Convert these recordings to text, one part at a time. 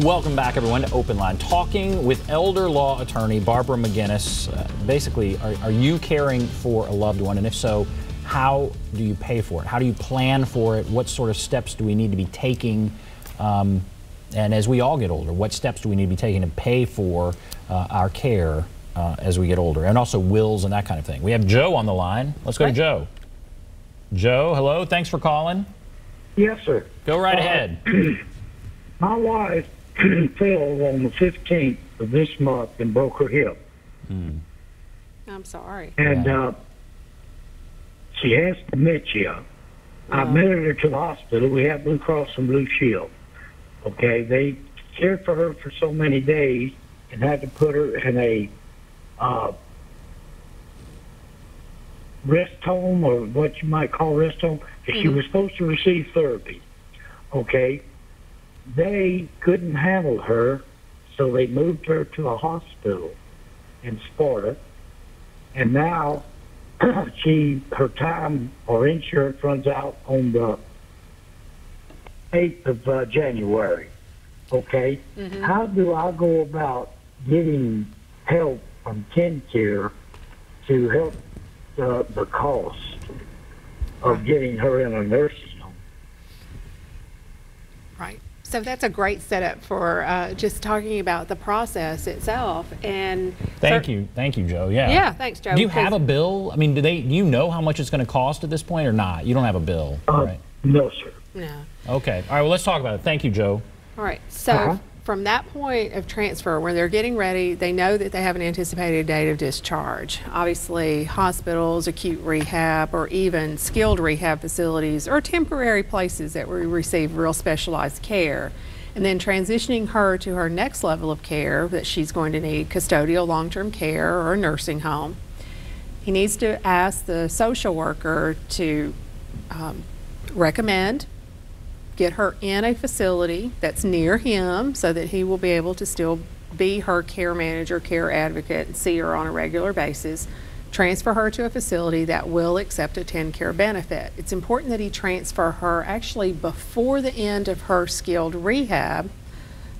Welcome back, everyone, to OpenLine. Talking with elder law attorney Barbara McGinnis. Basically, are you caring for a loved one? And if so, how do you pay for it? How do you plan for it? What sort of steps do we need to be taking? And as we all get older, what steps do we need to be taking to pay for our care as we get older? And also wills and that kind of thing. We have Joe on the line. Let's go to Joe. Joe, hello. Thanks for calling. Yes, sir. Go right ahead. My wife fell on the 15th of this month and broke her hip. I'm sorry. And she has dementia. I admitted her to the hospital. We have Blue Cross and Blue Shield. Okay, they cared for her for so many days and had to put her in a rest home, or what you might call rest home. She was supposed to receive therapy. Okay, they couldn't handle her, so they moved her to a hospital in Sparta, and now her time or insurance runs out on the 8th of January. Okay, how do I go about getting help from TennCare to help the cost of getting her in a nursing home? Right. So that's a great setup for just talking about the process itself. And Thank you, Joe. Yeah, thanks, Joe. Do you have a bill? I mean, do you know how much it's going to cost at this point, or not? You don't have a bill, right? No, sir. No. Okay. All right. Well, let's talk about it. Thank you, Joe. All right. So from that point of transfer, when they're getting ready, they know that they have an anticipated date of discharge. Obviously, hospitals, acute rehab, or even skilled rehab facilities or temporary places that will receive real specialized care. And then transitioning her to her next level of care that she's going to need, custodial long-term care or a nursing home. He needs to ask the social worker to recommend get her in a facility that's near him so that he will be able to still be her care manager, care advocate, and see her on a regular basis. Transfer her to a facility that will accept a TennCare benefit. It's important that he transfer her actually before the end of her skilled rehab.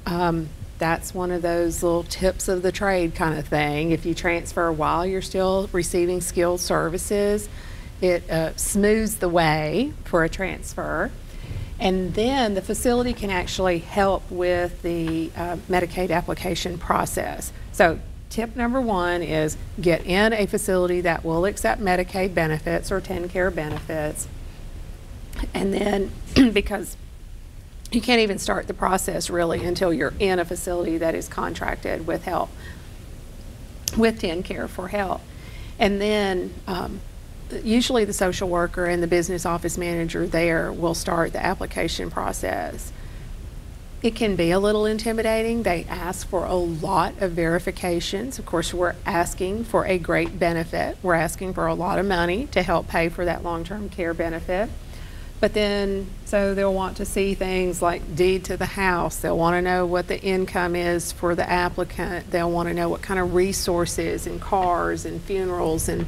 That's one of those little tips of the trade kind of thing. If you transfer while you're still receiving skilled services, it smooths the way for a transfer. And then the facility can actually help with the Medicaid application process. So tip number one is get in a facility that will accept Medicaid benefits or TennCare benefits. And then, because you can't even start the process really until you're in a facility that is contracted with help, with TennCare for help. And then usually the social worker and the business office manager there will start the application process. It can be a little intimidating. They ask for a lot of verifications. Of course, we're asking for a great benefit. We're asking for a lot of money to help pay for that long-term care benefit. But then, so they'll want to see things like deed to the house. They'll want to know what the income is for the applicant. They'll want to know what kind of resources and cars and funerals and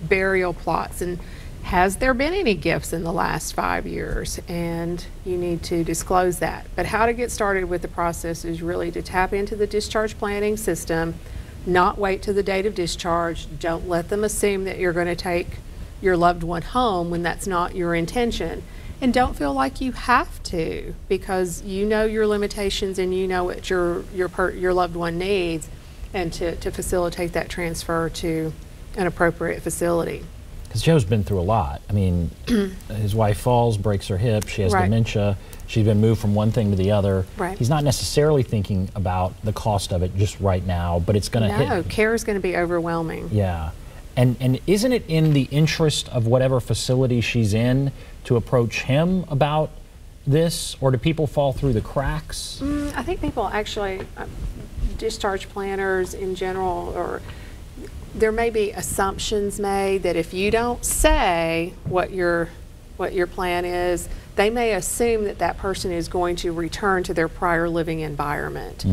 burial plots, and has there been any gifts in the last 5 years, and you need to disclose that. But how to get started with the process is really to tap into the discharge planning system, not wait to the date of discharge. Don't let them assume that you're going to take your loved one home when that's not your intention, and don't feel like you have to, because you know your limitations and you know what your loved one needs, and to facilitate that transfer to an appropriate facility. Because Joe's been through a lot. I mean, his wife falls, breaks her hip, she has dementia, she's been moved from one thing to the other. He's not necessarily thinking about the cost of it just right now, but it's going to hit. No, care is going to be overwhelming. Yeah. And isn't it in the interest of whatever facility she's in to approach him about this, or do people fall through the cracks? I think people actually, discharge planners in general, or there may be assumptions made that if you don't say what your plan is, they may assume that that person is going to return to their prior living environment,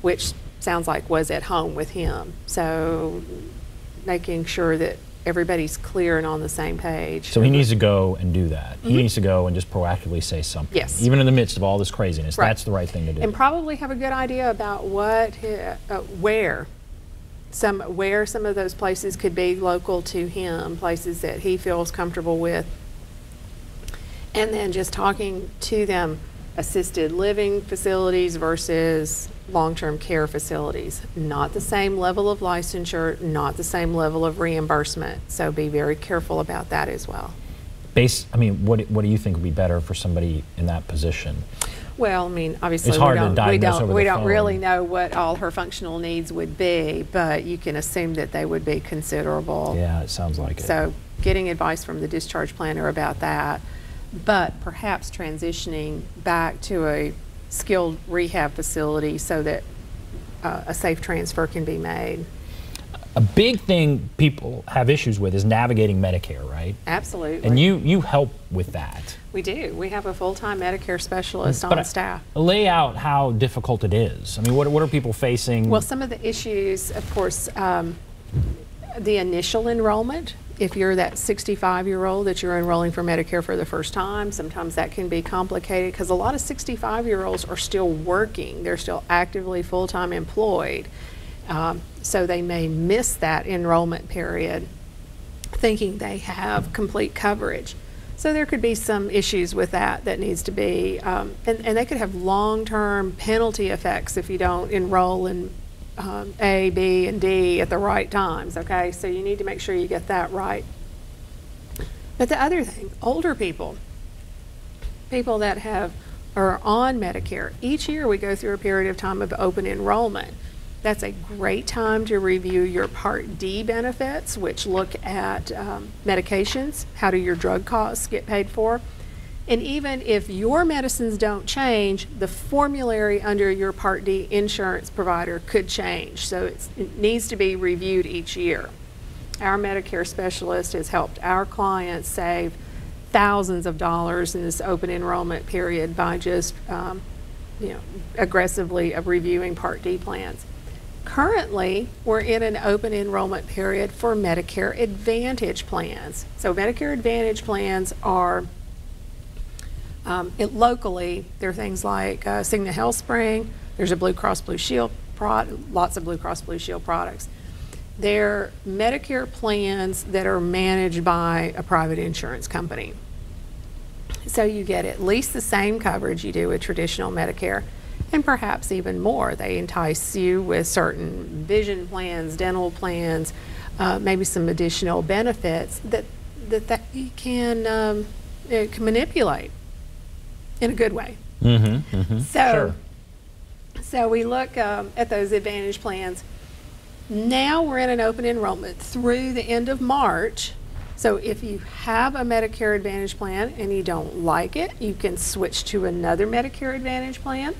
which sounds like was at home with him. So making sure that everybody's clear and on the same page. So he needs to go and do that. He needs to go and just proactively say something. Yes. Even in the midst of all this craziness, Right. that's the right thing to do. And probably have a good idea about where some of those places could be local to him, places that he feels comfortable with. And then just talking to them, assisted living facilities versus long-term care facilities. Not the same level of licensure, not the same level of reimbursement. So be very careful about that as well. I mean, what do you think would be better for somebody in that position? Well, I mean, obviously It's hard to diagnose over the we don't phone. really know what all her functional needs would be, but you can assume that they would be considerable. Yeah, it sounds like it. So getting advice from the discharge planner about that, but perhaps transitioning back to a skilled rehab facility so that a safe transfer can be made. A big thing people have issues with is navigating Medicare, right? Absolutely. And you help with that. We do. We have a full-time Medicare specialist But on staff. lay out how difficult it is. I mean, what are people facing? Well, some of the issues, of course, the initial enrollment. If you're that 65-year-old that you're enrolling for Medicare for the first time, sometimes that can be complicated because a lot of 65-year-olds are still working. They're still actively full-time employed. So they may miss that enrollment period thinking they have complete coverage. So there could be some issues with that needs to be, and they could have long-term penalty effects if you don't enroll in A, B, and D at the right times, okay? So you need to make sure you get that right. But the other thing, older people that are on Medicare, each year we go through a period of time of open enrollment. That's a great time to review your Part D benefits, which look at medications. How do your drug costs get paid for? And even if your medicines don't change, the formulary under your Part D insurance provider could change. So it needs to be reviewed each year. Our Medicare specialist has helped our clients save thousands of dollars in this open enrollment period by just aggressively reviewing Part D plans. Currently, we're in an open enrollment period for Medicare Advantage plans. So Medicare Advantage plans are locally, there are things like Cigna HealthSpring, there's a Blue Cross Blue Shield lots of Blue Cross Blue Shield products. They're Medicare plans that are managed by a private insurance company. So you get at least the same coverage you do with traditional Medicare, and perhaps even more. They entice you with certain vision plans, dental plans, maybe some additional benefits that you can manipulate in a good way. So we look at those Advantage plans. Now we're in an open enrollment through the end of March. So if you have a Medicare Advantage plan and you don't like it, you can switch to another Medicare Advantage plan,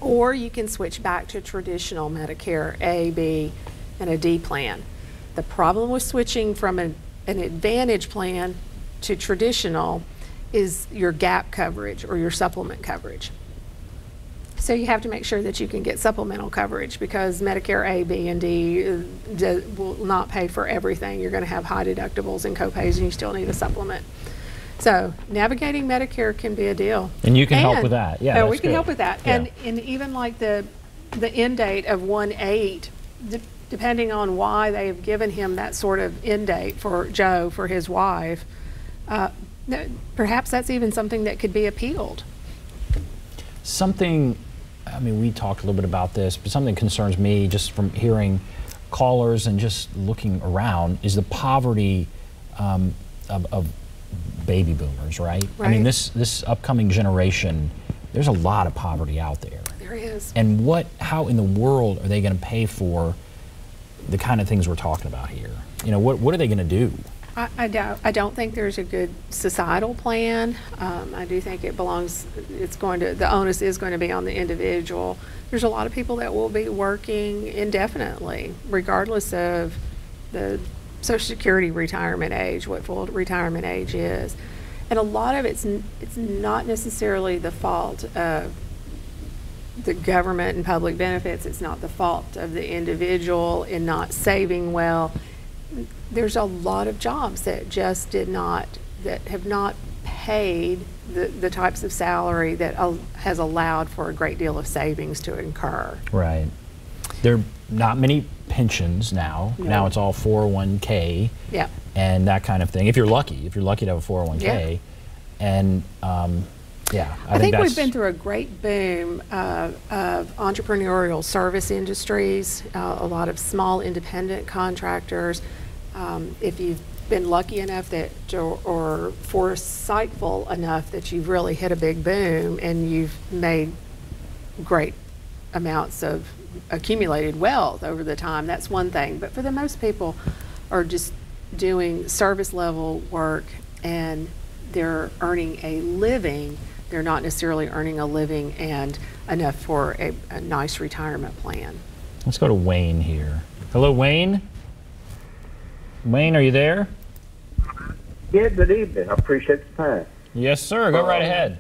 or you can switch back to traditional Medicare A, B, and a D plan. The problem with switching from an Advantage plan to traditional is your gap coverage or your supplement coverage. So you have to make sure that you can get supplemental coverage because Medicare A, B, and D will not pay for everything. You're going to have high deductibles and copays, and you still need a supplement. So navigating Medicare can be a deal. And you can help with that. Yeah, we can help with that. Yeah. And even like the end date of 1/8, depending on why they have given him that sort of end date for Joe, for his wife, perhaps that's even something that could be appealed. Something, I mean, we talked a little bit about this, but something that concerns me just from hearing callers and just looking around is the poverty of baby boomers, right? I mean, this upcoming generation, there's a lot of poverty out there. There is. And how in the world are they going to pay for the kind of things we're talking about here? You know, what are they going to do? I don't think there's a good societal plan. I do think the onus is going to be on the individual. There's a lot of people that will be working indefinitely, regardless of the Social Security retirement age, what full retirement age is. And a lot of it's not necessarily the fault of the government and public benefits. It's not the fault of the individual in not saving well. there's a lot of jobs that just that have not paid the types of salary that has allowed for a great deal of savings to incur. Right. There are not many pensions now. No. Now it's all 401k. Yeah. And that kind of thing. If you're lucky to have a 401k. Yeah. And yeah, I think we've been through a great boom of entrepreneurial service industries, a lot of small independent contractors. If you've been lucky enough or foresightful enough that you've really hit a big boom and you've made great amounts of accumulated wealth over the time, that's one thing. But for the most people are just doing service level work and they're earning a living. They're not necessarily earning a living and enough for a nice retirement plan. Let's go to Wayne here. Hello, Wayne. Wayne, are you there? Yeah, good evening. I appreciate the time. Yes, sir. Go right ahead.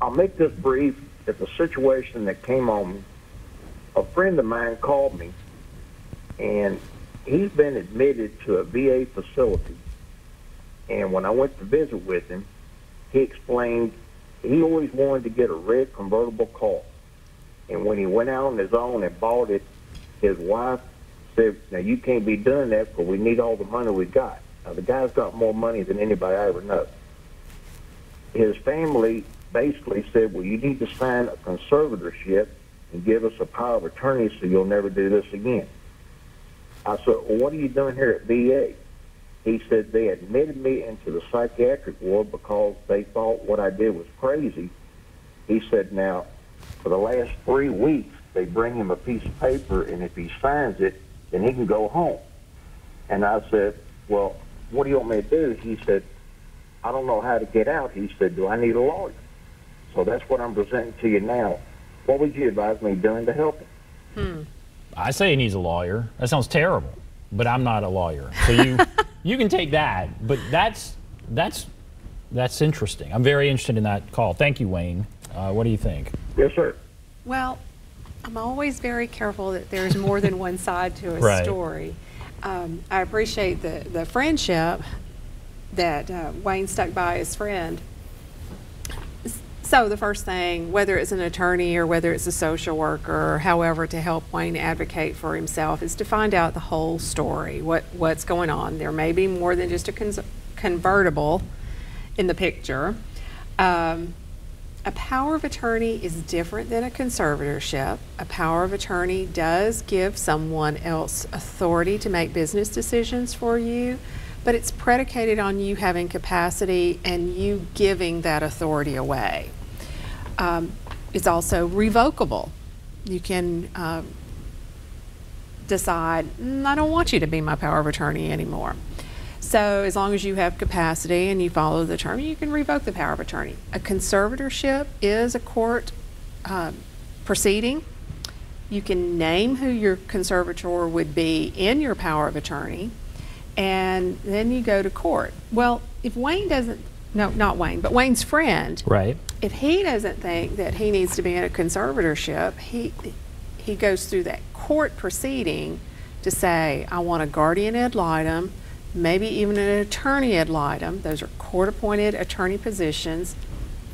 I'll make this brief. It's a situation that came on me. A friend of mine called me, and he's been admitted to a VA facility. And when I went to visit with him, he explained he always wanted to get a red convertible car. And when he went out on his own and bought it, his wife said, now you can't be doing that because we need all the money we got. Now the guy's got more money than anybody I ever know. His family basically said, well, you need to sign a conservatorship and give us a power of attorney so you'll never do this again. I said, well, what are you doing here at VA? He said they admitted me into the psychiatric ward because they thought what I did was crazy. He said, now, for the last 3 weeks, they bring him a piece of paper, and if he signs it, then he can go home. And I said, well, what do you want me to do? He said, I don't know how to get out. He said, do I need a lawyer? So that's what I'm presenting to you now. What would you advise me doing to help him? I say he needs a lawyer. That sounds terrible, but I'm not a lawyer. So you can take that, but that's interesting. I'm very interested in that call. Thank you, Wayne. What do you think? Yes, sir. Well, I'm always very careful that there's more than one side to a right. story. I appreciate the friendship that Wayne stuck by his friend. So the first thing, whether it's an attorney or whether it's a social worker or however to help Wayne advocate for himself, is to find out the whole story, what's going on. There may be more than just a convertible in the picture. A power of attorney is different than a conservatorship. A power of attorney does give someone else authority to make business decisions for you, but it's predicated on you having capacity and you giving that authority away. It's also revocable. You can decide, I don't want you to be my power of attorney anymore. So as long as you have capacity and you follow the term, you can revoke the power of attorney. A conservatorship is a court proceeding. You can name who your conservator would be in your power of attorney, and then you go to court. Well, if Wayne doesn't, no, not Wayne, but Wayne's friend, right? If he doesn't think that he needs to be in a conservatorship, he goes through that court proceeding to say, I want a guardian ad litem, maybe even an attorney ad litem. Those are court-appointed attorney positions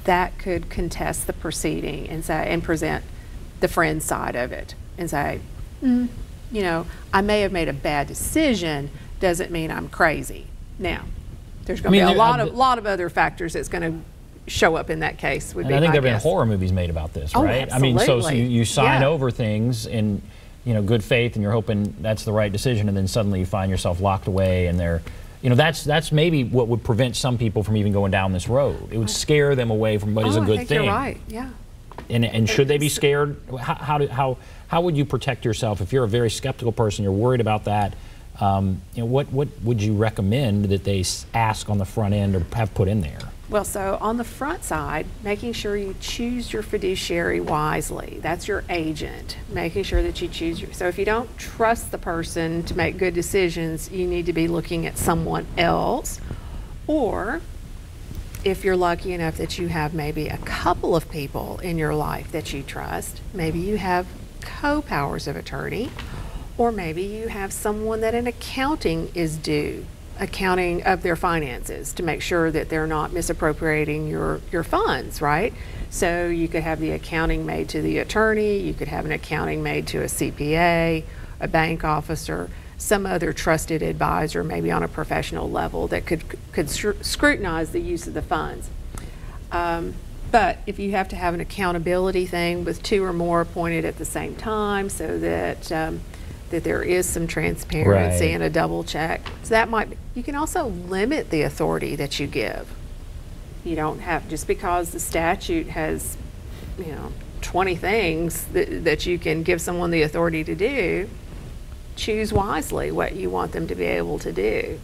that could contest the proceeding and say, and present the friend's side of it and say, you know, I may have made a bad decision, doesn't mean I'm crazy. Now, there's going to be a lot of other factors that's going to show up in that case. And I think there have been horror movies made about this, right? Oh, I mean, so absolutely. you sign over things in, you know, good faith, and you're hoping that's the right decision, and then suddenly you find yourself locked away, and they're, you know, that's maybe what would prevent some people from even going down this road. It would scare them away from what is a good I think thing. You're right. Yeah. And should they be scared? How would you protect yourself if you're a very skeptical person? You're worried about that. You know, what would you recommend that they ask on the front end or have put in there? Well, so on the front side, making sure you choose your fiduciary wisely. That's your agent, making sure that you choose so if you don't trust the person to make good decisions, you need to be looking at someone else. Or if you're lucky enough that you have maybe a couple of people in your life that you trust, maybe you have co-powers of attorney, Or maybe you have someone that an accounting is due, accounting of their finances to make sure that they're not misappropriating your funds, right? So you could have the accounting made to the attorney, you could have an accounting made to a CPA, a bank officer, some other trusted advisor, maybe on a professional level that could scrutinize the use of the funds. But if you have to have an accountability thing with 2 or more appointed at the same time so that that there is some transparency Right. and a double check. So that might be, you can also limit the authority that you give. You don't have, just because the statute has, 20 things that you can give someone the authority to do, choose wisely what you want them to be able to do.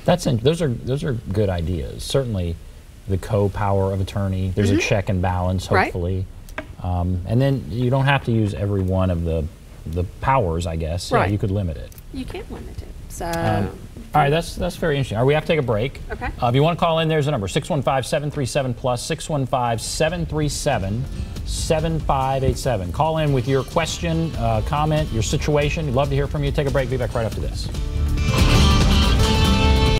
Those are good ideas. Certainly, the co-power of attorney. There's a check and balance, hopefully, and then you don't have to use every one of the powers. I guess Right. Yeah, you could limit it. You can limit it. So, All right, that's very interesting. All right, we have to take a break. Okay. If you want to call in, there's a number, 615-737-PLUS, 615-737-7587. Call in with your question, comment, your situation. We'd love to hear from you. Take a break. Be back right after this.